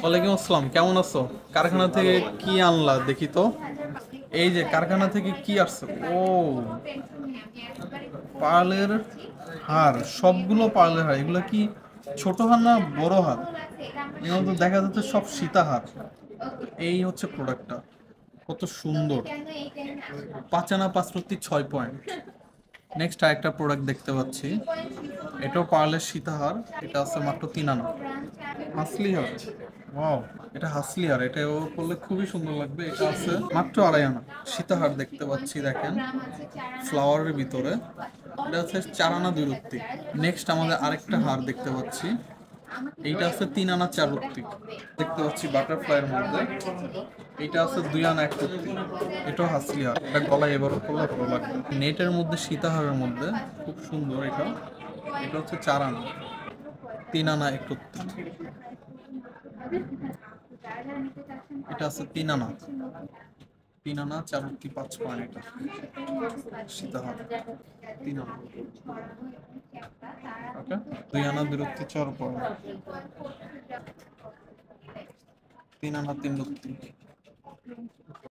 ওয়ালাইকুম আসসালাম, কেমন আছো? কারখানা থেকে কি আনলা দেখি তো। এই যে কারখানা থেকে কি আসছে? ও, পার্লের হার, সবগুলো পার্লের হার। এগুলো কি ছোট হার না বড় হার? এগুলো তো দেখা যাচ্ছে সব সীতাহার। এই হচ্ছে প্রোডাক্টটা, কত সুন্দর। 5 আনা 5 রত্তি 6 পয়েন্ট। নেক্সট আরেকটা প্রোডাক্ট দেখতে পাচ্ছি, এটাও পার্লের সীতাহার। এটা আছে মাত্র 3 আনা। হাসলি হার, ওয়াও, এটা হাসলি হার। এটাও করলে খুবই সুন্দর লাগবে। এটা আছে মাত্র 2.5 আনা। সীতাহার দেখতে পাচ্ছি, দেখেন, ফ্লাওয়ারের ভিতরে। এটা হচ্ছে 4 আনা 2 রত্তি। নেক্সট আমাদের আরেকটা হার দেখতে পাচ্ছি, এইটা আছে 3 আনা 4 রত্তি। দেখতে পাচ্ছি বাটারফ্লাইয়ের মধ্যে। এইটা আছে 2 আনা 1 রত্তি। এটাও হাসলি হার। এটা গলায় এবারও করলে ভালো লাগবে। নেটের মধ্যে সীতাহারের মধ্যে খুব সুন্দর এটা। এটা হচ্ছে 4 আনা 3 আনা 1 রত্তি। এটা আছে 3 আনা 4 রত্তি 5 পয়েন্ট। এটা সীতাহার 3 আনা। ওকে, 2 আনা 2 রত্তি 4 পয়েন্ট। 3 আনা 3 রত্তি।